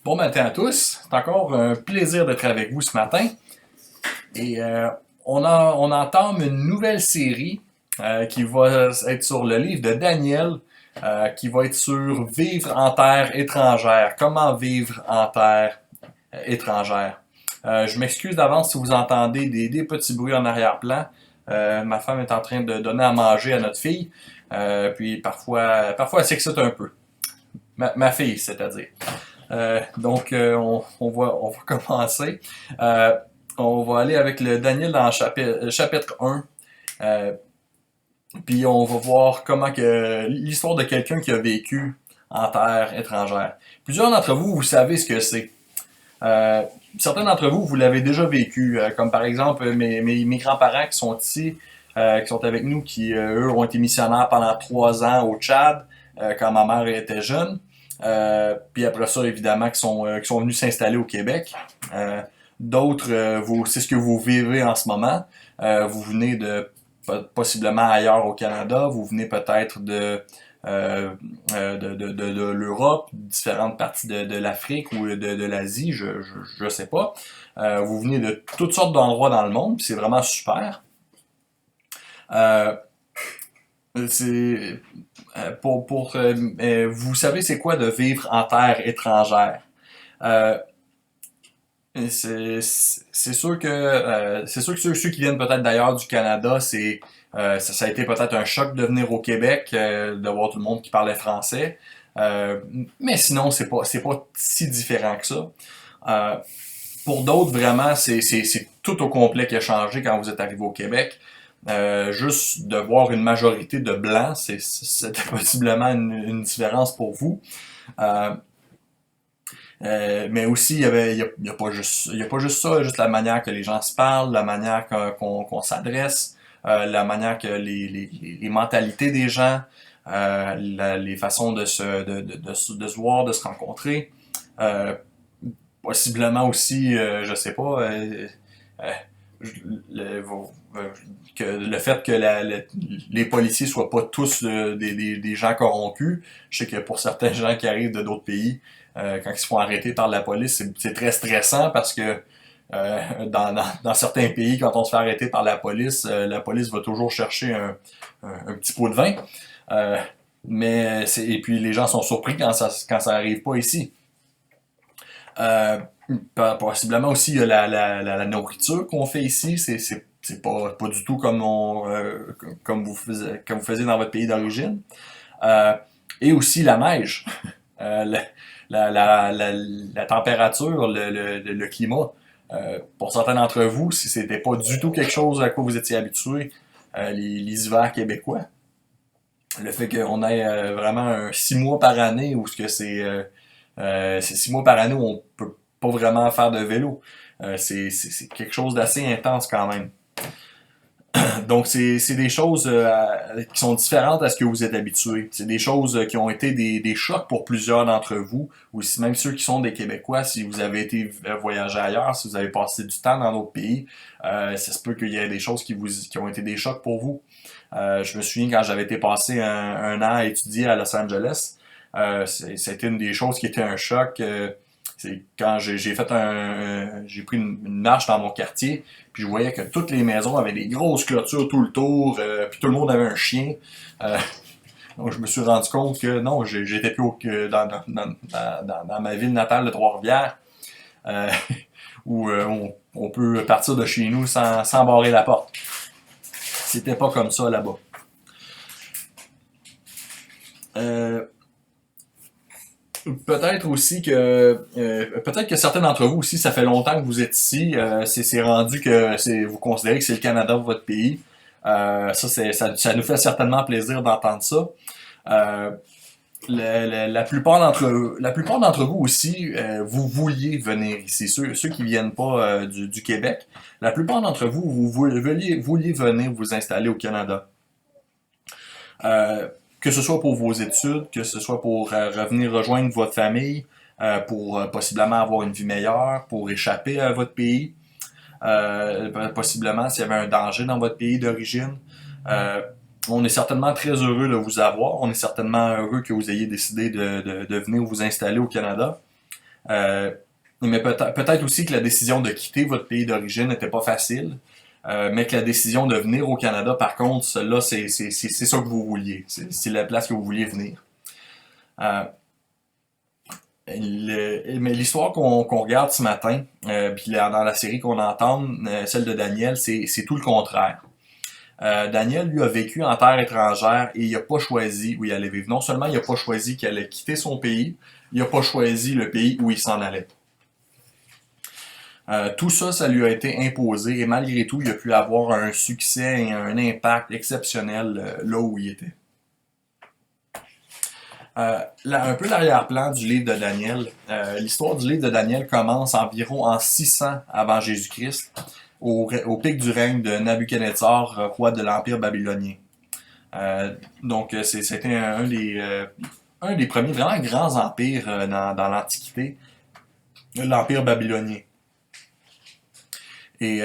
Bon matin à tous. C'est encore un plaisir d'être avec vous ce matin. Et on entame une nouvelle série qui va être sur le livre de Daniel, qui va être sur vivre en terre étrangère. Comment vivre en terre étrangère. Je m'excuse d'avance si vous entendez des petits bruits en arrière-plan. Ma femme est en train de donner à manger à notre fille. Puis parfois elle s'excite un peu. Ma fille, c'est-à-dire. On va commencer. On va aller avec le Daniel dans chapitre 1. Puis on va voir comment que l'histoire de quelqu'un qui a vécu en terre étrangère. Plusieurs d'entre vous, vous savez ce que c'est. Certains d'entre vous, vous l'avez déjà vécu, comme par exemple mes grands-parents qui sont ici, qui sont avec nous, qui eux ont été missionnaires pendant 3 ans au Tchad, quand ma mère était jeune. Puis après ça, évidemment, qui sont venus s'installer au Québec. D'autres, c'est ce que vous vivez en ce moment. Vous venez de possiblement ailleurs au Canada. Vous venez peut-être de l'Europe, différentes parties de l'Afrique ou de l'Asie, je sais pas. Vous venez de toutes sortes d'endroits dans le monde, puis c'est vraiment super. C'est vous savez c'est quoi de vivre en terre étrangère. Euh, c'est sûr que ceux qui viennent peut-être d'ailleurs du Canada, ça a été peut-être un choc de venir au Québec, de voir tout le monde qui parlait français. Mais sinon, c'est pas si différent que ça. Euh, pour d'autres, vraiment, c'est tout au complet qui a changé quand vous êtes arrivé au Québec. Juste de voir une majorité de blancs, c'était possiblement une différence pour vous. Euh, mais aussi, il y a pas juste ça, juste la manière que les gens se parlent, la manière qu'on s'adresse, la manière que les mentalités des gens, les façons de se voir, de se rencontrer. Euh, Possiblement aussi, je sais pas, euh, le, que le fait que les policiers soient pas tous des gens corrompus. Je sais que pour certains gens qui arrivent de d'autres pays, quand ils se font arrêter par la police, c'est très stressant parce que dans certains pays, quand on se fait arrêter par la police va toujours chercher un petit pot de vin. Euh, et puis les gens sont surpris quand ça arrive pas ici. Euh, Possiblement aussi, il y a la nourriture qu'on fait ici. C'est pas du tout comme vous faisiez dans votre pays d'origine. Euh, et aussi la neige, euh, la température, le climat. Pour certains d'entre vous, si c'était pas du tout quelque chose à quoi vous étiez habitué, les hivers québécois, le fait qu'on ait vraiment 6 mois par année où ce que c'est 6 mois par année où on peut pas vraiment faire de vélo. C'est quelque chose d'assez intense quand même. Donc c'est des choses qui sont différentes à ce que vous êtes habitués. C'est des choses qui ont été des chocs pour plusieurs d'entre vous, ou même ceux qui sont des Québécois, si vous avez été voyager ailleurs, si vous avez passé du temps dans d'autres pays, ça se peut qu'il y ait des choses qui ont été des chocs pour vous. Je me souviens quand j'avais été passer un an à étudier à Los Angeles, c'était une des choses qui était un choc. C'est quand j'ai pris une marche dans mon quartier, puis je voyais que toutes les maisons avaient des grosses clôtures tout le tour, puis tout le monde avait un chien. Euh, donc je me suis rendu compte que non, j'étais plus dans ma ville natale de Trois-Rivières, euh, où on peut partir de chez nous sans barrer la porte. C'était pas comme ça là-bas. Euh, peut-être que certains d'entre vous aussi, ça fait longtemps que vous êtes ici. C'est rendu que vous considérez que c'est le Canada votre pays. Ça nous fait certainement plaisir d'entendre ça. Euh, la plupart d'entre vous aussi, vous vouliez venir ici. Ceux qui viennent pas du Québec, la plupart d'entre vous, vouliez venir vous installer au Canada. Euh, que ce soit pour vos études, que ce soit pour revenir rejoindre votre famille, pour possiblement avoir une vie meilleure, pour échapper à votre pays, possiblement s'il y avait un danger dans votre pays d'origine. Euh, on est certainement très heureux de vous avoir. On est certainement heureux que vous ayez décidé de venir vous installer au Canada. Mais peut-être aussi que la décision de quitter votre pays d'origine n'était pas facile, mais que la décision de venir au Canada, par contre, celle-là, c'est ça que vous vouliez. C'est la place que vous vouliez venir. Euh, mais l'histoire qu'on regarde ce matin, puis dans la série qu'on entend, celle de Daniel, c'est tout le contraire. Daniel, lui, a vécu en terre étrangère et il n'a pas choisi où il allait vivre. Non seulement il n'a pas choisi qu'il allait quitter son pays, il n'a pas choisi le pays où il s'en allait. Tout ça, ça lui a été imposé et malgré tout, il a pu avoir un succès et un impact exceptionnel là où il était. Un peu l'arrière-plan du livre de Daniel. L'histoire du livre de Daniel commence environ en 600 avant Jésus-Christ, au pic du règne de Nabuchodonosor, roi de l'Empire babylonien. Donc, c'était un des premiers vraiment grands empires dans l'Antiquité, l'Empire babylonien. Et,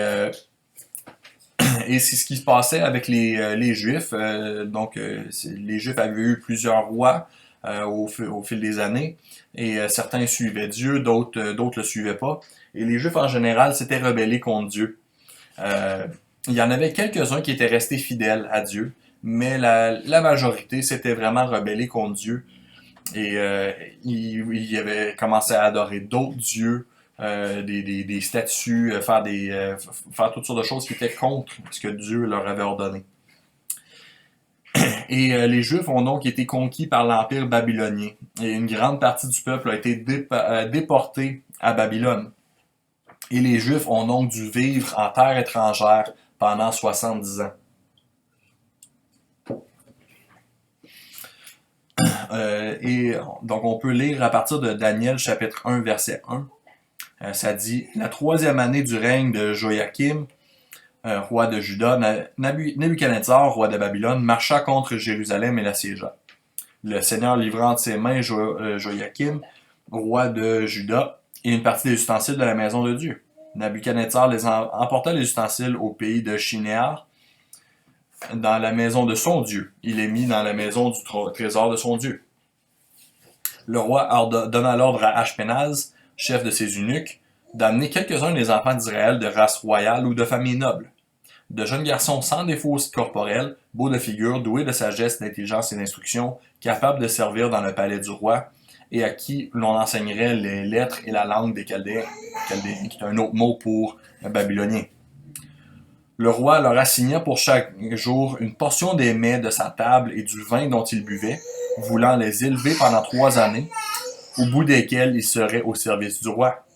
et c'est ce qui se passait avec les Juifs. Les Juifs avaient eu plusieurs rois au fil des années, et certains suivaient Dieu, d'autres le suivaient pas. Et les Juifs en général s'étaient rebellés contre Dieu. Il y en avait quelques-uns qui étaient restés fidèles à Dieu, mais la majorité s'était vraiment rebellée contre Dieu. Et ils avaient commencé à adorer d'autres dieux, des statues, faire toutes sortes de choses qui étaient contre ce que Dieu leur avait ordonné. Et les Juifs ont donc été conquis par l'Empire babylonien. Et une grande partie du peuple a été déportée à Babylone. Et les Juifs ont donc dû vivre en terre étrangère pendant 70 ans. Et donc on peut lire à partir de Daniel chapitre 1 verset 1. Ça dit « La troisième année du règne de Joachim, roi de Juda, Nebuchadnezzar, roi de Babylone, marcha contre Jérusalem et l'assiégea. Le Seigneur livra entre ses mains Joachim, roi de Juda, et une partie des ustensiles de la maison de Dieu. Nabuchodonosor emporta les ustensiles au pays de Shinéar, dans la maison de son Dieu. Il les mit dans la maison du trésor de son Dieu. Le roi donna l'ordre à Ashpenaz, chef de ses eunuques, d'amener quelques-uns des enfants d'Israël de race royale ou de famille noble. De jeunes garçons sans défaut corporel, beaux de figure, doués de sagesse, d'intelligence et d'instruction, capables de servir dans le palais du roi, et à qui l'on enseignerait les lettres et la langue des Chaldéens, qui est un autre mot pour babylonien. Le roi leur assigna pour chaque jour une portion des mets de sa table et du vin dont ils buvaient, voulant les élever pendant 3 années, au bout desquelles ils seraient au service du roi.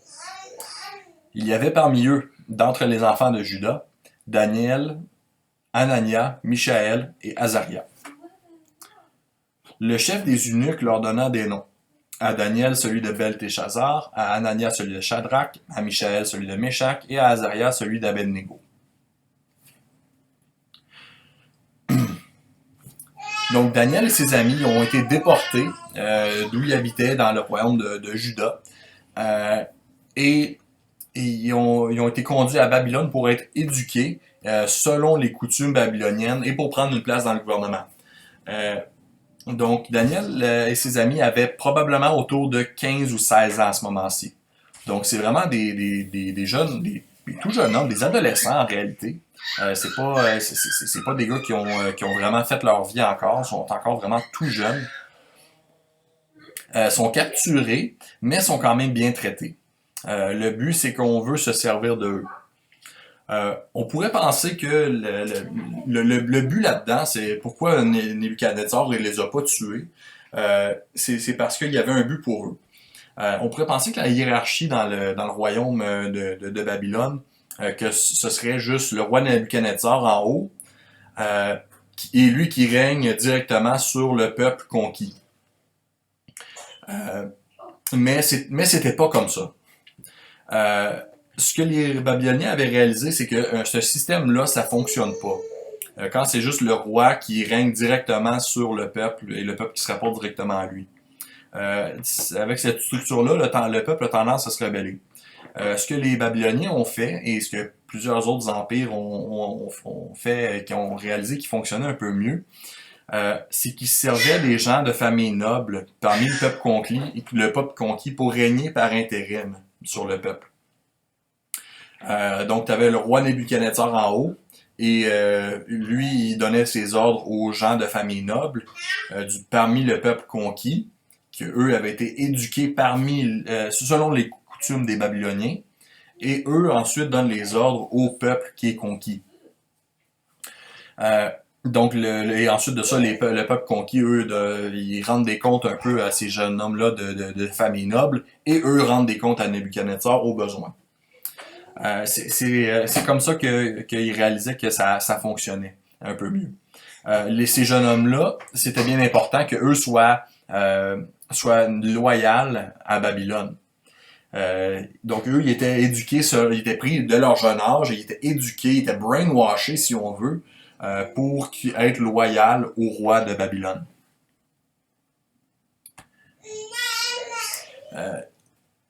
Il y avait parmi eux, d'entre les enfants de Juda, Daniel, Anania, Michaël et Azaria. Le chef des eunuques leur donna des noms. À Daniel, celui de Beltéchazar, à Anania, celui de Shadrach, à Michaël, celui de Méshach, et à Azaria, celui d'Abednego. Donc, Daniel et ses amis ont été déportés d'où ils habitaient dans le royaume de Juda. Et ils ont été conduits à Babylone pour être éduqués selon les coutumes babyloniennes et pour prendre une place dans le gouvernement. Donc, Daniel et ses amis avaient probablement autour de 15 ou 16 ans à ce moment-ci. Donc, c'est vraiment des jeunes, des tout jeunes hommes, des adolescents en réalité. C'est pas des gars qui ont vraiment fait leur vie encore, sont encore vraiment tout jeunes. Sont capturés, mais sont quand même bien traités. Le but, c'est qu'on veut se servir d'eux. On pourrait penser que le but là-dedans, c'est pourquoi Nebuchadnezzar ne les a pas tués. C'est parce qu'il y avait un but pour eux. On pourrait penser que la hiérarchie dans le royaume de Babylone, que ce serait juste le roi Nebuchadnezzar en haut, et lui qui règne directement sur le peuple conquis. Mais c'était pas comme ça. Ce que les Babyloniens avaient réalisé, c'est que ce système-là, ça fonctionne pas. Quand c'est juste le roi qui règne directement sur le peuple et le peuple qui se rapporte directement à lui. Avec cette structure-là, le peuple a tendance à se rebeller. Ce que les Babyloniens ont fait, et ce que plusieurs autres empires ont fait, qui ont réalisé qui fonctionnait un peu mieux, c'est qu'ils servaient des gens de famille noble parmi le peuple conquis pour régner par intérim sur le peuple. Donc, tu avais le roi Nebuchadnezzar en haut, et lui, il donnait ses ordres aux gens de famille noble parmi le peuple conquis, qui eux avaient été éduqués selon les coutumes des Babyloniens, et eux ensuite donnent les ordres au peuple qui est conquis. Donc, et ensuite de ça, le peuple conquis, eux, ils rendent des comptes un peu à ces jeunes hommes-là de famille noble, et eux rendent des comptes à Nebuchadnezzar au besoin. C'est comme ça qu'ils réalisaient que ça fonctionnait un peu mieux. Ces jeunes hommes-là, c'était bien important qu'eux soient loyaux à Babylone. Donc eux, ils étaient éduqués, ils étaient pris de leur jeune âge, ils étaient éduqués, ils étaient brainwashés, si on veut, pour être loyal au roi de Babylone.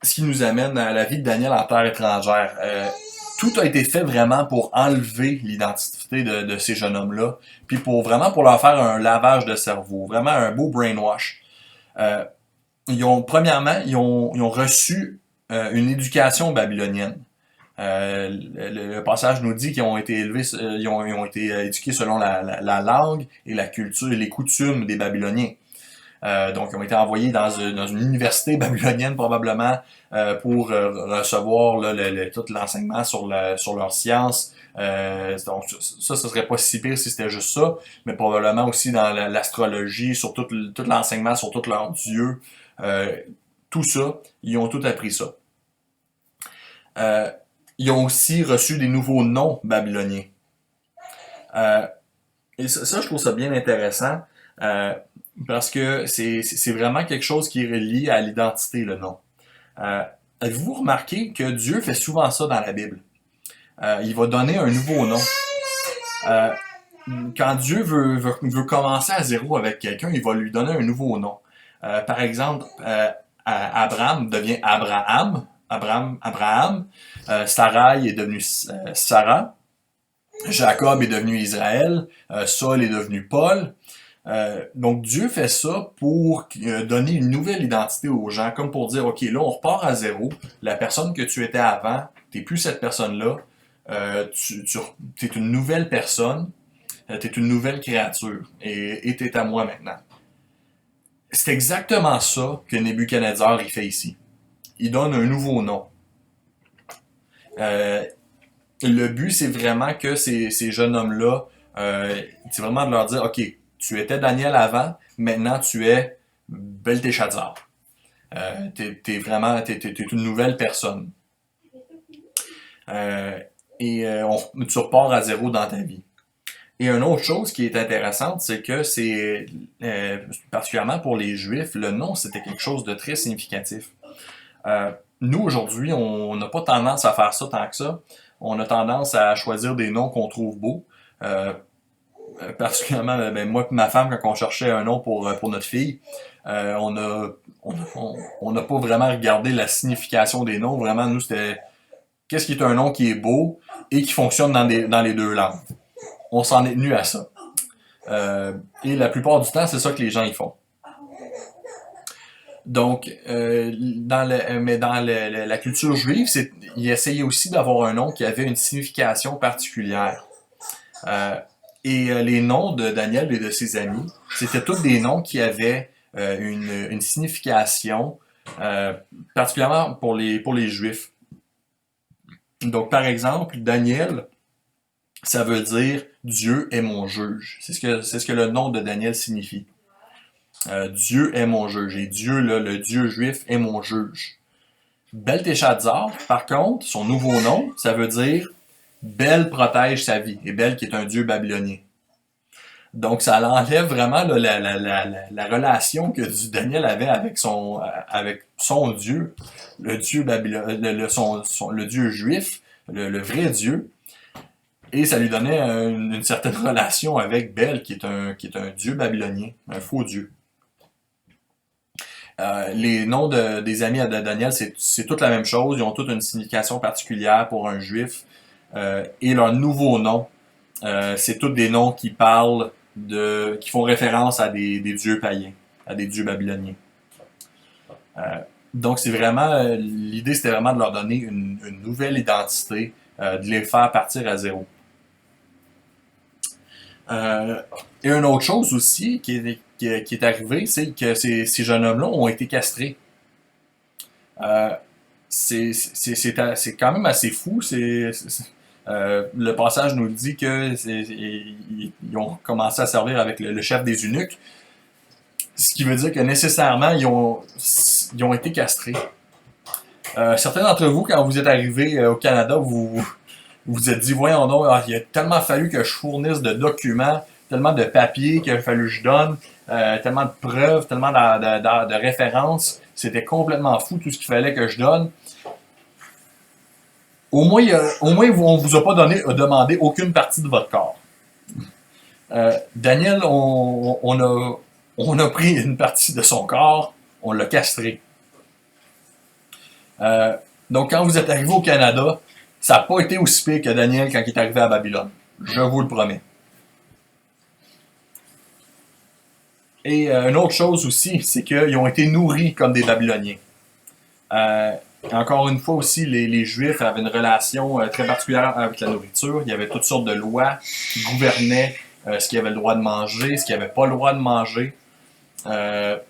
Ce qui nous amène à la vie de Daniel en terre étrangère. Tout a été fait vraiment pour enlever l'identité de ces jeunes hommes-là, puis pour leur faire un lavage de cerveau, vraiment un beau brainwash. Premièrement, ils ont reçu une éducation babylonienne. Le passage nous dit qu'ils ont été élevés, ils ont été éduqués selon la langue et la culture et les coutumes des Babyloniens. Donc, ils ont été envoyés dans une université babylonienne probablement pour recevoir tout l'enseignement sur leur science. Donc, ça serait pas si pire si c'était juste ça, mais probablement aussi dans l'astrologie, sur tout l'enseignement sur tous leurs dieux. Tout ça, ils ont tout appris ça. Ils ont aussi reçu des nouveaux noms babyloniens. Et ça, je trouve ça bien intéressant. Parce que c'est vraiment quelque chose qui est relié à l'identité, le nom. Avez-vous remarqué que Dieu fait souvent ça dans la Bible? Il va donner un nouveau nom. Quand Dieu veut commencer à zéro avec quelqu'un, il va lui donner un nouveau nom. Par exemple, Abraham devient Abraham. Sarai est devenue Sarah. Jacob est devenu Israël. Saul est devenu Paul. Donc Dieu fait ça pour donner une nouvelle identité aux gens, comme pour dire, ok, là on repart à zéro, la personne que tu étais avant, t'es plus cette personne-là, t'es une nouvelle personne, t'es une nouvelle créature, et t'es à moi maintenant. C'est exactement ça que Nebuchadnezzar il fait ici. Il donne un nouveau nom. Le but, c'est vraiment que ces jeunes hommes-là, c'est vraiment de leur dire, ok, tu étais Daniel avant, maintenant tu es Belteshazzar. T'es une nouvelle personne. Tu repars à zéro dans ta vie. Et une autre chose qui est intéressante, c'est que particulièrement pour les Juifs, le nom, c'était quelque chose de très significatif. Nous, aujourd'hui, on n'a pas tendance à faire ça tant que ça. On a tendance à choisir des noms qu'on trouve beaux. Particulièrement, moi et ma femme, quand on cherchait un nom pour notre fille, on n'a pas vraiment regardé la signification des noms. Vraiment, nous, c'était qu'est-ce qui est un nom qui est beau et qui fonctionne dans les deux langues. On s'en est tenu à ça. Et la plupart du temps, c'est ça que les gens y font. Donc, dans la culture juive, ils essayaient aussi d'avoir un nom qui avait une signification particulière. Et les noms de Daniel et de ses amis, c'était tous des noms qui avaient une signification, particulièrement pour les Juifs. Donc, par exemple, Daniel, ça veut dire « Dieu est mon juge ». C'est ce que le nom de Daniel signifie. Dieu est mon juge. Et Dieu, là, le Dieu juif, est mon juge. Belteshazzar, par contre, son nouveau nom, ça veut dire Bel protège sa vie. Et Bel qui est un dieu babylonien. Donc, ça enlève vraiment là, la relation que Daniel avait avec son Dieu, le Dieu le Dieu juif, le vrai Dieu. Et ça lui donnait une certaine relation avec Bel, qui est un dieu babylonien, un faux dieu. Les noms des amis de Daniel, c'est toute la même chose. Ils ont toute une signification particulière pour un juif. Et leur nouveau nom, c'est tous des noms qui parlent qui font référence à des dieux païens, à des dieux babyloniens. Donc c'est vraiment, l'idée c'était vraiment de leur donner une nouvelle identité, de les faire partir à zéro. Et une autre chose aussi qui est arrivée, c'est que ces jeunes hommes-là ont été castrés. C'est quand même assez fou. Le passage nous dit qu'ils ont commencé à servir avec le chef des eunuques, ce qui veut dire que nécessairement ils ont été castrés. Certains d'entre vous, quand vous êtes arrivés au Canada, vous vous êtes dit, voyons donc, il a tellement fallu que je fournisse de documents, tellement de papiers qu'il a fallu que je donne, tellement de preuves, tellement de références. C'était complètement fou tout ce qu'il fallait que je donne. Au moins, on ne vous a pas demandé aucune partie de votre corps. Daniel, on a pris une partie de son corps, on l'a castré. Donc, quand vous êtes arrivé au Canada, ça n'a pas été aussi pire que Daniel quand il est arrivé à Babylone. Je vous le promets. Et une autre chose aussi, c'est qu'ils ont été nourris comme des Babyloniens. Encore une fois aussi, les Juifs avaient une relation très particulière avec la nourriture. Il y avait toutes sortes de lois qui gouvernaient ce qu'il y avait le droit de manger, ce qu'il n'y avait pas le droit de manger. Quand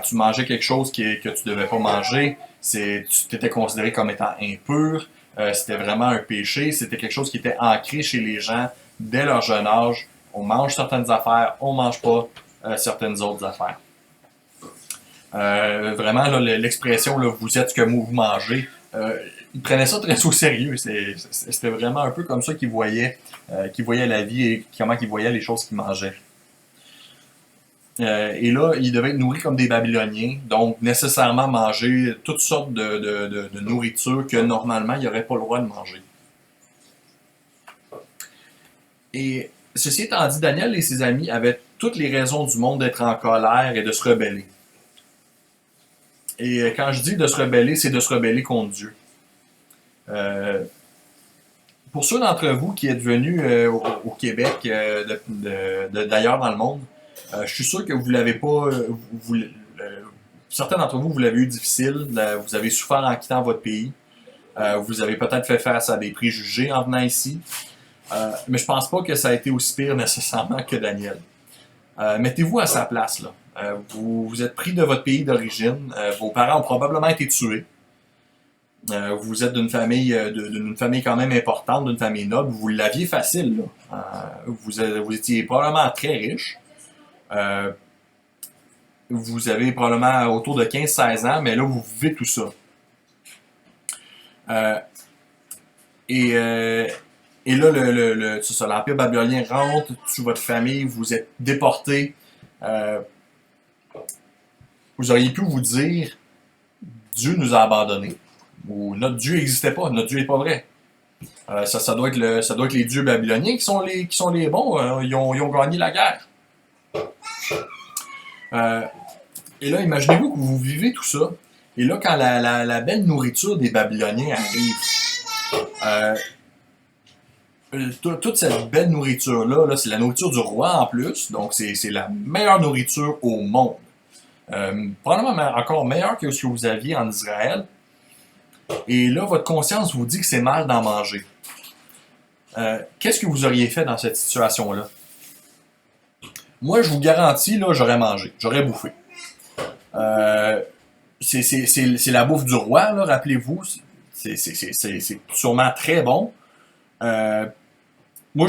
tu mangeais quelque chose que tu ne devais pas manger, tu étais considéré comme étant impur. C'était vraiment un péché. C'était quelque chose qui était ancré chez les gens dès leur jeune âge. On mange certaines affaires, on ne mange pas certaines autres affaires. Vraiment, là, l'expression là, vous êtes ce que vous mangez, ils prenaient ça très au sérieux. C'était vraiment un peu comme ça qu'ils voyaient la vie et comment ils voyaient les choses qu'ils mangeaient. Et là, ils devaient être nourris comme des Babyloniens, donc nécessairement manger toutes sortes de nourriture que normalement, ils n'auraient pas le droit de manger. Et ceci étant dit, Daniel et ses amis avaient toutes les raisons du monde d'être en colère et de se rebeller. Et quand je dis de se rebeller, c'est de se rebeller contre Dieu. Pour ceux d'entre vous qui êtes venus au Québec, d'ailleurs dans le monde, je suis sûr que vous l'avez pas. Certains d'entre vous, vous l'avez eu difficile. Vous avez souffert en quittant votre pays. Vous avez peut-être fait face à des préjugés en venant ici. Mais je pense pas que ça a été aussi pire nécessairement que Daniel. Mettez-vous à sa place, là. Vous êtes pris de votre pays d'origine. Vos parents ont probablement été tués. Vous êtes d'une famille quand même importante, d'une famille noble. Vous l'aviez facile, là. Vous étiez probablement très riche. Vous avez probablement autour de 15-16 ans, mais là, vous vivez tout ça. Et là, l'Empire babylonien rentre sur votre famille, vous êtes déportés. Vous auriez pu vous dire, Dieu nous a abandonnés. Ou notre Dieu n'existait pas, notre Dieu n'est pas vrai. Ça doit être les dieux babyloniens qui sont les bons. Ils ont gagné la guerre. Et là, imaginez-vous que vous vivez tout ça. Et là, quand la belle nourriture des Babyloniens arrive, toute cette belle nourriture-là, c'est la nourriture du roi en plus. Donc, c'est la meilleure nourriture au monde. Probablement encore meilleure que ce que vous aviez en Israël. Et là, votre conscience vous dit que c'est mal d'en manger. Qu'est-ce que vous auriez fait dans cette situation-là? Moi, je vous garantis, là, j'aurais mangé, j'aurais bouffé. C'est la bouffe du roi, là, rappelez-vous. C'est sûrement très bon. Moi,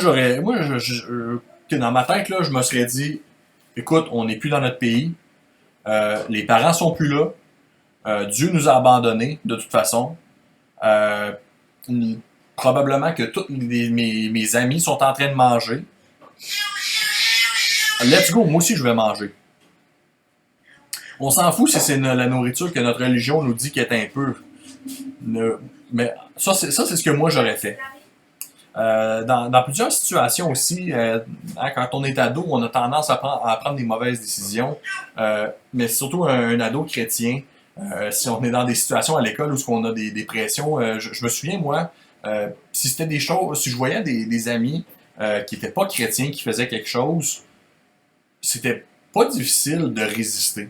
dans ma tête, là, je me serais dit, écoute, on n'est plus dans notre pays. Les parents sont plus là. Dieu nous a abandonnés, de toute façon. Probablement que tous mes amis sont en train de manger. Let's go, moi aussi je vais manger. On s'en fout si c'est la nourriture que notre religion nous dit qu'elle est impure. Mais ça, c'est ce que moi j'aurais fait. Dans plusieurs situations aussi, quand on est ado, on a tendance à prendre des mauvaises décisions. Mais surtout un ado chrétien, si on est dans des situations à l'école où on a des pressions, je me souviens, moi, si c'était des choses, si je voyais des amis qui n'était pas chrétien, qui faisait quelque chose, c'était pas difficile de résister.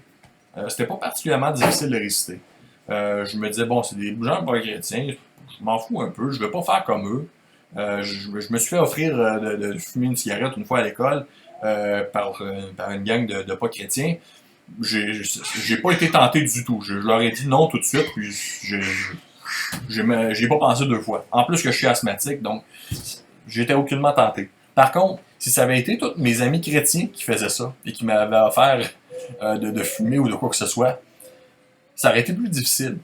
C'était pas particulièrement difficile de résister. Je me disais, bon, c'est des gens pas chrétiens, je m'en fous un peu, je vais pas faire comme eux. Je me suis fait offrir de fumer une cigarette une fois à l'école par une gang de pas chrétiens. J'ai pas été tenté du tout. Je leur ai dit non tout de suite, puis j'ai pas pensé deux fois. En plus que je suis asthmatique, donc j'étais aucunement tenté. Par contre, si ça avait été tous mes amis chrétiens qui faisaient ça et qui m'avaient offert de fumer ou de quoi que ce soit, ça aurait été plus difficile.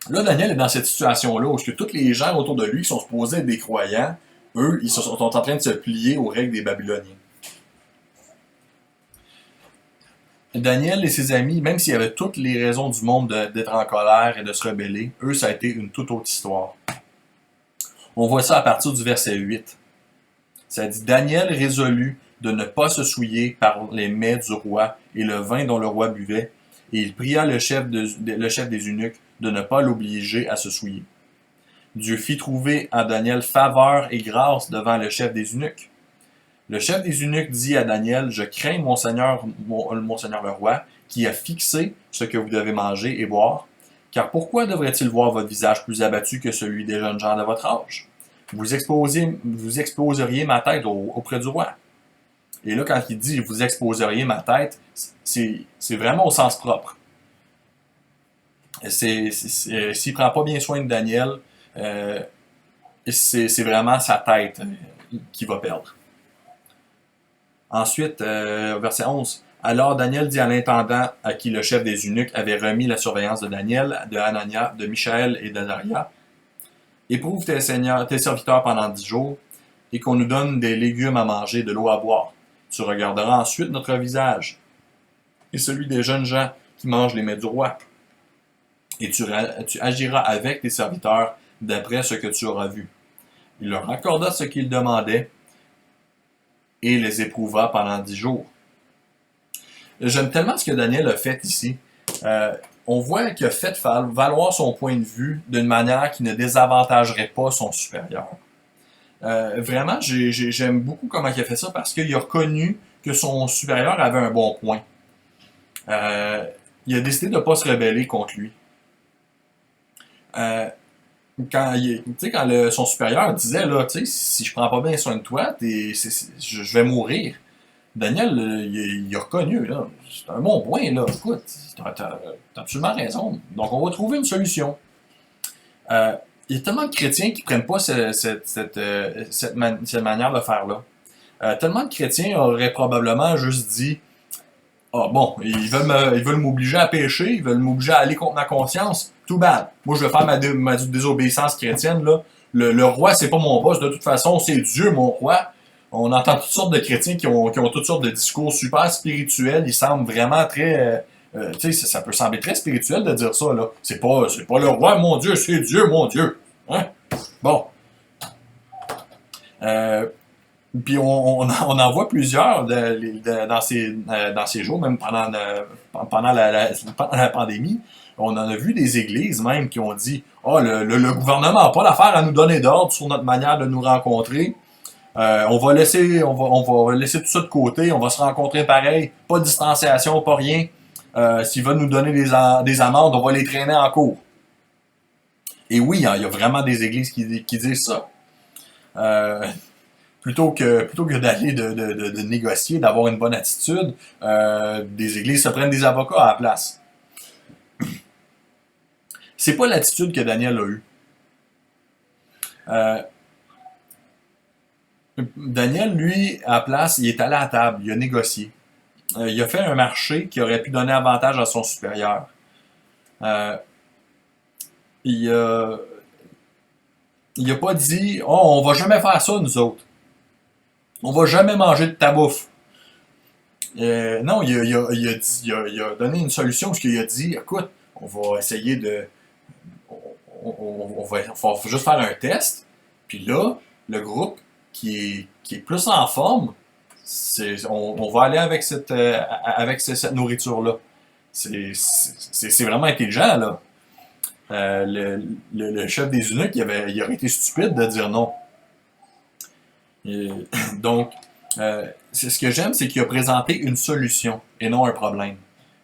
Là, Daniel est dans cette situation-là où que tous les gens autour de lui qui sont supposés être des croyants, eux, ils sont en train de se plier aux règles des Babyloniens. Daniel et ses amis, même s'il y avait toutes les raisons du monde d'être en colère et de se rebeller, eux, ça a été une toute autre histoire. On voit ça à partir du verset 8. Ça dit « Daniel résolut de ne pas se souiller par les mets du roi et le vin dont le roi buvait, et il pria le chef des eunuques de ne pas l'obliger à se souiller. Dieu fit trouver à Daniel faveur et grâce devant le chef des eunuques. Le chef des eunuques dit à Daniel, « Je crains mon Seigneur le roi, qui a fixé ce que vous devez manger et boire, car pourquoi devrait-il voir votre visage plus abattu que celui des jeunes gens de votre âge? Vous exposeriez ma tête auprès du roi. » Et là, quand il dit « vous exposeriez ma tête », c'est vraiment au sens propre. S'il ne prend pas bien soin de Daniel, c'est vraiment sa tête qu'il va perdre. Ensuite, verset 11. Alors Daniel dit à l'intendant à qui le chef des eunuques avait remis la surveillance de Daniel, de Hanania, de Michaël et d'Azaria, « Éprouve tes serviteurs pendant 10 jours, et qu'on nous donne des légumes à manger, de l'eau à boire. Tu regarderas ensuite notre visage, et celui des jeunes gens qui mangent les mets du roi. Et tu agiras avec tes serviteurs d'après ce que tu auras vu. » Il leur accorda ce qu'ils demandaient, et les éprouva pendant 10 jours. J'aime tellement ce que Daniel a fait ici. On voit qu'il a fait valoir son point de vue d'une manière qui ne désavantagerait pas son supérieur. Vraiment, j'aime beaucoup comment il a fait ça parce qu'il a reconnu que son supérieur avait un bon point. Il a décidé de ne pas se rebeller contre lui. Quand son supérieur disait là, si je prends pas bien soin de toi, je vais mourir. Daniel, il a reconnu, là. C'est un bon point, là. Écoute, t'as absolument raison. Donc, on va trouver une solution. Il y a tellement de chrétiens qui ne prennent pas cette manière de faire-là. Tellement de chrétiens auraient probablement juste dit « Ah bon, ils veulent m'obliger à pécher, ils veulent m'obliger à aller contre ma conscience. Too bad. Moi, je vais faire ma désobéissance chrétienne, là. Le roi, c'est pas mon boss. De toute façon, c'est Dieu, mon roi. » On entend toutes sortes de chrétiens qui ont toutes sortes de discours super spirituels. Ils semblent vraiment très... ça peut sembler très spirituel de dire ça, là. C'est pas le roi, mon Dieu, c'est Dieu, mon Dieu. Hein? Bon. Puis on en voit plusieurs dans ces jours, même pendant la pandémie. On en a vu des églises même qui ont dit « Ah, le gouvernement n'a pas l'affaire à nous donner d'ordre sur notre manière de nous rencontrer. On va laisser tout ça de côté, on va se rencontrer pareil, pas de distanciation, pas rien. S'ils veulent nous donner des amendes, on va les traîner en cours. » Et oui, il y a vraiment des églises qui disent ça. Plutôt que d'aller de négocier, d'avoir une bonne attitude, des églises se prennent des avocats à la place. C'est pas l'attitude que Daniel a eue. Daniel, lui, à la place, il est allé à la table, il a négocié. Il a fait un marché qui aurait pu donner avantage à son supérieur. Il a pas dit « Oh, on va jamais faire ça, nous autres. On va jamais manger de ta bouffe. » Non, il a donné une solution parce qu'il a dit « Écoute, on va essayer de... On va juste faire un test. Puis là, le groupe qui est plus en forme, on va aller avec cette nourriture-là. » C'est vraiment intelligent, là. Le chef des eunuques, il aurait été stupide de dire non. Et, donc, ce que j'aime, c'est qu'il a présenté une solution et non un problème.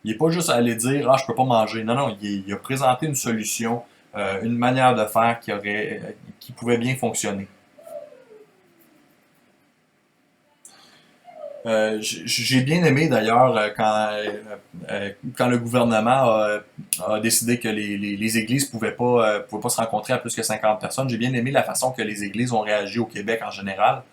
Il n'est pas juste allé dire ah je peux pas manger. Non, non, il a présenté une solution, une manière de faire qui pouvait bien fonctionner. J'ai bien aimé d'ailleurs quand le gouvernement a décidé que les églises pouvaient pas se rencontrer à plus que 50 personnes. J'ai bien aimé la façon que les églises ont réagi au Québec en général.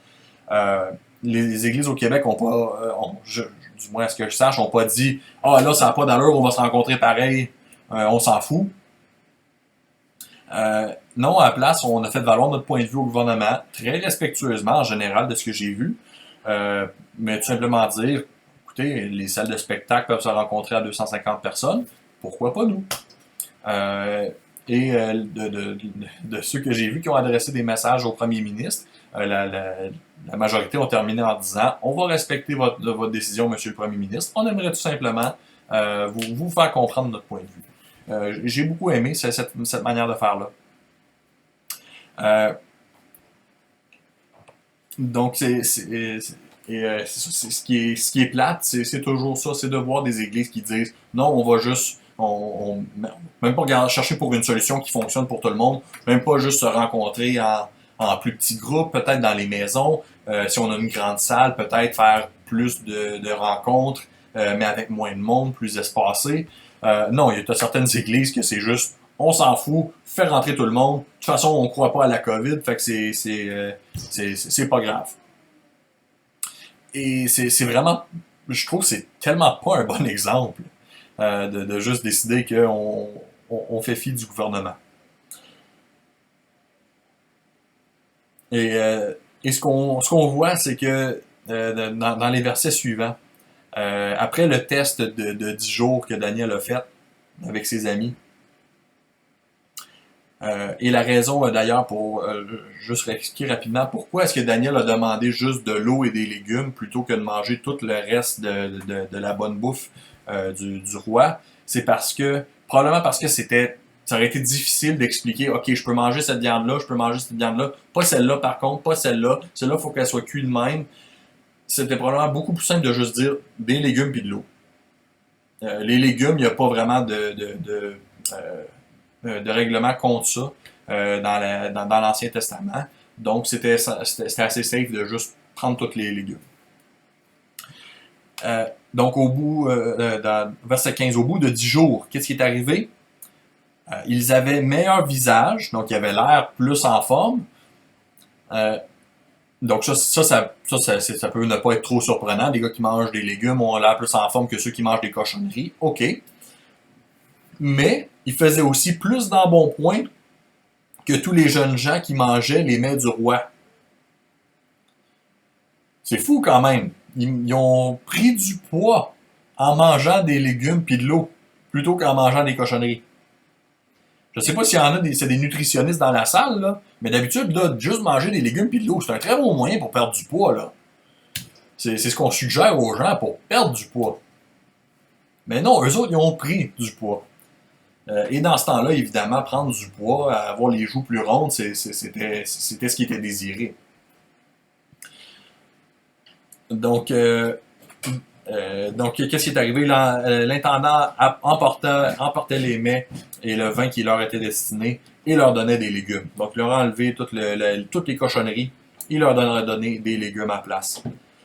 Euh, les églises au Québec ont pas, du moins à ce que je sache, ont pas dit ah là ça n'a pas d'allure, on va se rencontrer pareil, on s'en fout. Non, à la place, on a fait valoir notre point de vue au gouvernement, très respectueusement en général de ce que j'ai vu. Euh, mais tout simplement dire, écoutez, les salles de spectacle peuvent se rencontrer à 250 personnes, pourquoi pas nous? Euh, de ceux que j'ai vus qui ont adressé des messages au premier ministre, la majorité ont terminé en disant on va respecter votre décision, monsieur le premier ministre. On aimerait tout simplement vous faire comprendre notre point de vue. J'ai beaucoup aimé cette manière de faire-là. Euh, donc, ce qui est plate, c'est toujours ça, c'est de voir des églises qui disent non, on va juste, même pas chercher pour une solution qui fonctionne pour tout le monde, même pas juste se rencontrer en plus petits groupes, peut-être dans les maisons, si on a une grande salle, peut-être faire plus de rencontres, mais avec moins de monde, plus espacé. Non, il y a certaines églises que c'est juste on s'en fout, fait rentrer tout le monde. De toute façon, on ne croit pas à la COVID, fait que c'est pas grave. Et c'est vraiment, je trouve que c'est tellement pas un bon exemple de juste décider qu'on fait fi du gouvernement. Et, euh, et ce qu'on voit, c'est que dans les versets suivants, après le test de 10 jours que Daniel a fait avec ses amis, et la raison d'ailleurs pour juste expliquer rapidement pourquoi est-ce que Daniel a demandé juste de l'eau et des légumes plutôt que de manger tout le reste de la bonne bouffe du roi, c'est probablement parce que ça aurait été difficile d'expliquer, ok, je peux manger cette viande-là, je peux manger cette viande-là, pas celle-là par contre, pas celle-là, celle-là, il faut qu'elle soit cuite de même. C'était probablement beaucoup plus simple de juste dire des légumes puis de l'eau. Les légumes, il n'y a pas vraiment de règlement contre ça dans l'Ancien Testament. Donc, c'était assez safe de juste prendre tous les légumes. Donc, dans verset 15, au bout de 10 jours, qu'est-ce qui est arrivé? Ils avaient meilleur visage, donc ils avaient l'air plus en forme. Donc, ça peut ne pas être trop surprenant. Les gars qui mangent des légumes ont l'air plus en forme que ceux qui mangent des cochonneries. OK. Mais il faisait aussi plus d'embonpoint que tous les jeunes gens qui mangeaient les mets du roi. C'est fou quand même. Ils ont pris du poids en mangeant des légumes puis de l'eau, plutôt qu'en mangeant des cochonneries. Je sais pas s'il y en a c'est des nutritionnistes dans la salle, là, mais d'habitude, là, juste manger des légumes puis de l'eau, c'est un très bon moyen pour perdre du poids, là. C'est ce qu'on suggère aux gens pour perdre du poids. Mais non, eux autres, ils ont pris du poids. Et dans ce temps-là, évidemment, prendre du poids, avoir les joues plus rondes, c'était ce qui était désiré. Donc, qu'est-ce qui est arrivé? L'intendant emportait les mets et le vin qui leur était destiné et leur donnait des légumes. Donc, il leur a enlevé toutes les cochonneries, il leur a donné des légumes à place.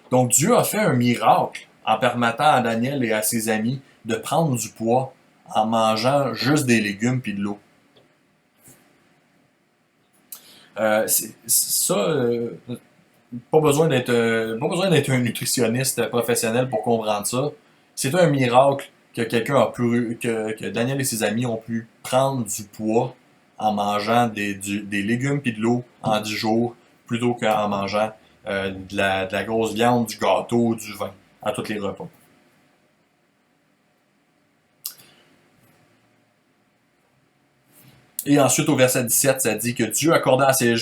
Donc, Dieu a fait un miracle en permettant à Daniel et à ses amis de prendre du poids en mangeant juste des légumes puis de l'eau. Ça, pas besoin d'être un nutritionniste professionnel pour comprendre ça. C'est un miracle que que Daniel et ses amis ont pu prendre du poids en mangeant des légumes puis de l'eau en 10 jours plutôt qu'en mangeant de la grosse viande, du gâteau, du vin à tous les repas. Et ensuite, au verset 17, ça dit que Dieu accorda à ces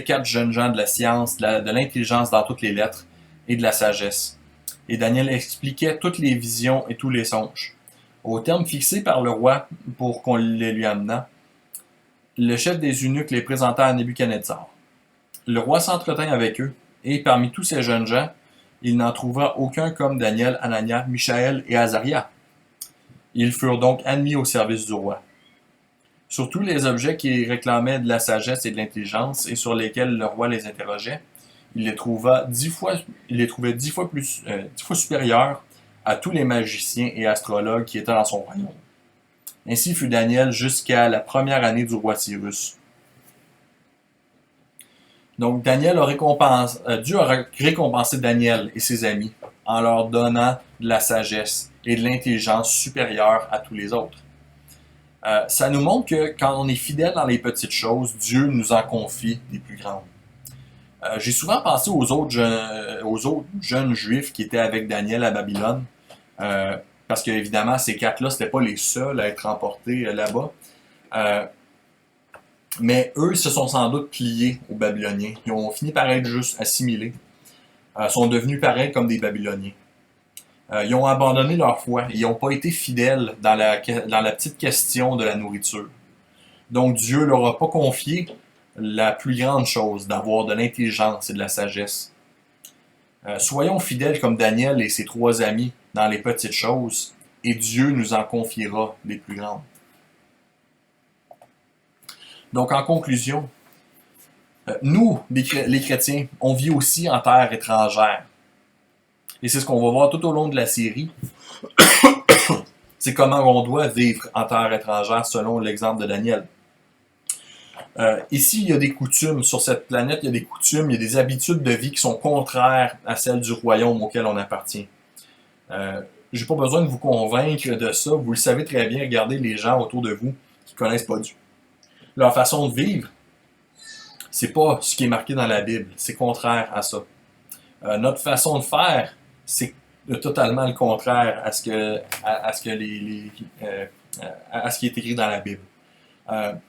4 jeunes gens de la science, de l'intelligence dans toutes les lettres et de la sagesse. Et Daniel expliquait toutes les visions et tous les songes. Au terme fixé par le roi pour qu'on les lui amenât, le chef des eunuques les présenta à Nebuchadnezzar. Le roi s'entretint avec eux Et parmi tous ces jeunes gens, il n'en trouva aucun comme Daniel, Anania, Michaël et Azaria. Ils furent donc admis au service du roi. Sur tous les objets qui réclamaient de la sagesse et de l'intelligence et sur lesquels le roi les interrogeait, il les trouvait 10 fois supérieurs à tous les magiciens et astrologues qui étaient dans son royaume. Ainsi fut Daniel jusqu'à la première année du roi Cyrus. Donc Dieu a récompensé Daniel et ses amis en leur donnant de la sagesse et de l'intelligence supérieure à tous les autres. Ça nous montre que quand on est fidèle dans les petites choses, Dieu nous en confie des plus grandes. J'ai souvent pensé aux autres jeunes juifs qui étaient avec Daniel à Babylone, parce qu'évidemment, ces quatre-là, ce n'étaient pas les seuls à être emportés là-bas. Mais eux, ils se sont sans doute pliés aux Babyloniens. Ils ont fini par être juste assimilés. Sont devenus pareils comme des Babyloniens. Ils ont abandonné leur foi. Ils n'ont pas été fidèles dans la petite question de la nourriture. Donc Dieu leur a pas confié la plus grande chose, d'avoir de l'intelligence et de la sagesse. Soyons fidèles comme Daniel et ses 3 amis dans les petites choses, et Dieu nous en confiera les plus grandes. Donc en conclusion, nous, les chrétiens, on vit aussi en terre étrangère. Et c'est ce qu'on va voir tout au long de la série. C'est comment on doit vivre en terre étrangère selon l'exemple de Daniel. Ici, il y a des coutumes. Sur cette planète, il y a des coutumes, il y a des habitudes de vie qui sont contraires à celles du royaume auquel on appartient. J'ai pas besoin de vous convaincre de ça. Vous le savez très bien. Regardez les gens autour de vous qui connaissent pas Dieu. Leur façon de vivre, c'est pas ce qui est marqué dans la Bible. C'est contraire à ça. Notre façon de faire, c'est totalement le contraire à ce qui est écrit dans la Bible. Ça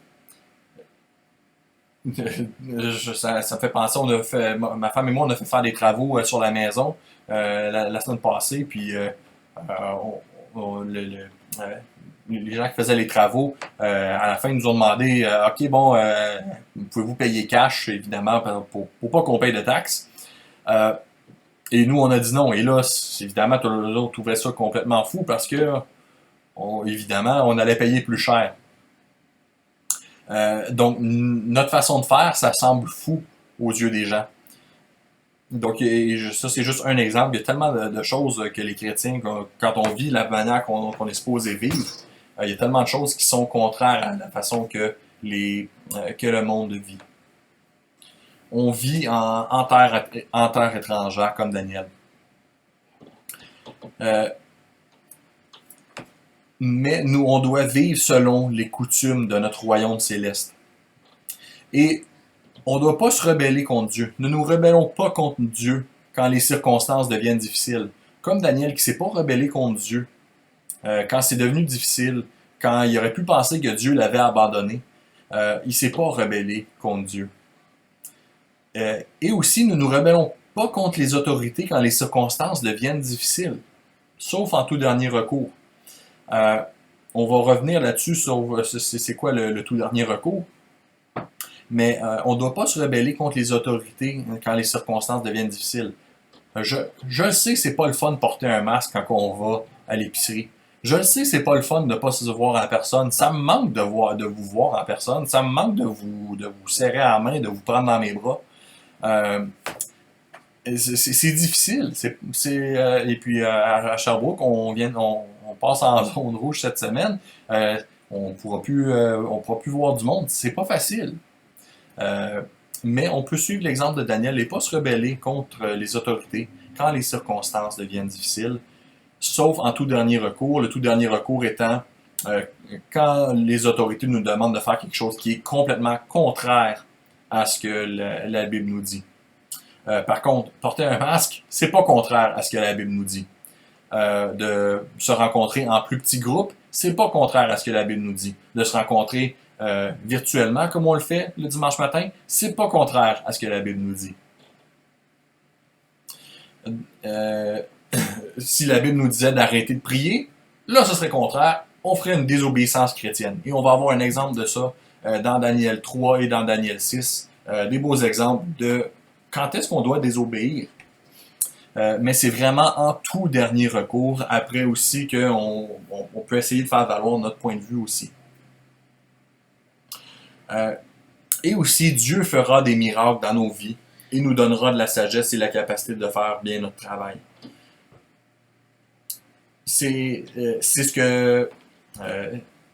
me fait penser, ma femme et moi, on a fait faire des travaux sur la maison la semaine passée, puis les gens qui faisaient les travaux, à la fin, ils nous ont demandé OK, bon, pouvez-vous payer cash, évidemment, pour pas qu'on paye de taxes. Et nous, on a dit non. Et là, évidemment, tous les autres trouvaient ça complètement fou parce que, évidemment, on allait payer plus cher. Donc, notre façon de faire, ça semble fou aux yeux des gens. Donc, ça, c'est juste un exemple. Il y a tellement de choses que les chrétiens, quand on vit la manière qu'on est supposé vivre, il y a tellement de choses qui sont contraires à la façon que le monde vit. On vit en terre étrangère, comme Daniel. Mais nous, on doit vivre selon les coutumes de notre royaume céleste. Et on ne doit pas se rebeller contre Dieu. Ne nous rebellons pas contre Dieu quand les circonstances deviennent difficiles. Comme Daniel qui ne s'est pas rebellé contre Dieu quand c'est devenu difficile, quand il aurait pu penser que Dieu l'avait abandonné, il ne s'est pas rebellé contre Dieu. Et aussi, nous ne nous rebellons pas contre les autorités quand les circonstances deviennent difficiles, sauf en tout dernier recours. On va revenir là-dessus sur c'est quoi le tout dernier recours. Mais on ne doit pas se rebeller contre les autorités quand les circonstances deviennent difficiles. Je le sais, c'est pas le fun de porter un masque quand on va à l'épicerie. Je le sais, c'est pas le fun de ne pas se voir en personne. Ça me manque de vous voir en personne. Ça me manque de vous serrer à la main, de vous prendre dans mes bras. C'est difficile. Et puis à Sherbrooke, on passe en zone rouge cette semaine. On ne pourra plus voir du monde. C'est pas facile. Mais on peut suivre l'exemple de Daniel et pas se rebeller contre les autorités quand les circonstances deviennent difficiles, sauf en tout dernier recours. Le tout dernier recours étant quand les autorités nous demandent de faire quelque chose qui est complètement contraire à ce que la Bible nous dit. Par contre, porter un masque, c'est pas contraire à ce que la Bible nous dit. De se rencontrer en plus petits groupes, c'est pas contraire à ce que la Bible nous dit. De se rencontrer virtuellement, comme on le fait le dimanche matin, c'est pas contraire à ce que la Bible nous dit. Si la Bible nous disait d'arrêter de prier, là, ce serait contraire. On ferait une désobéissance chrétienne. Et on va avoir un exemple de ça dans Daniel 3 et dans Daniel 6. Des beaux exemples de quand est-ce qu'on doit désobéir? Mais c'est vraiment en tout dernier recours, après aussi qu'on peut essayer de faire valoir notre point de vue aussi. Et aussi, Dieu fera des miracles dans nos vies et nous donnera de la sagesse et la capacité de faire bien notre travail. C'est ce que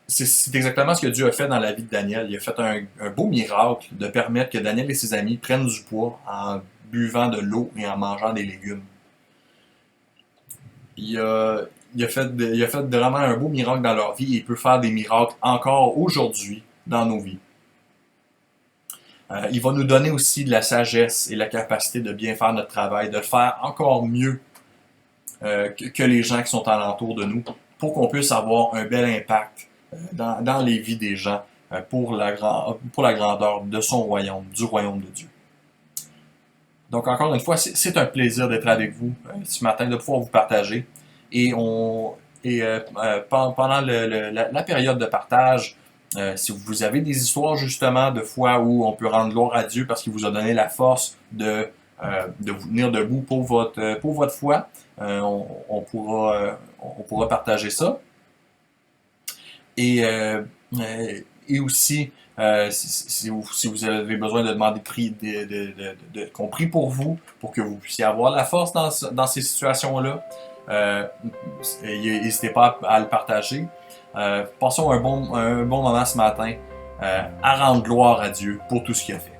c'est exactement ce que Dieu a fait dans la vie de Daniel. Il a fait un beau miracle de permettre que Daniel et ses amis prennent du poids en buvant de l'eau et en mangeant des légumes. Il a fait vraiment un beau miracle dans leur vie et il peut faire des miracles encore aujourd'hui dans nos vies. Il va nous donner aussi de la sagesse et la capacité de bien faire notre travail, de le faire encore mieux que les gens qui sont alentour de nous, pour qu'on puisse avoir un bel impact dans les vies des gens pour la grandeur de son royaume, du royaume de Dieu. Donc encore une fois, c'est un plaisir d'être avec vous ce matin, de pouvoir vous partager. Et pendant la période de partage, si vous avez des histoires justement de foi où on peut rendre gloire à Dieu parce qu'il vous a donné la force de vous tenir debout pour votre foi, on pourra partager ça. Et aussi, si vous avez besoin de demander qu'on prie pour vous, pour que vous puissiez avoir la force dans ces situations-là, n'hésitez pas à le partager. Passons un bon moment ce matin à rendre gloire à Dieu pour tout ce qu'il a fait.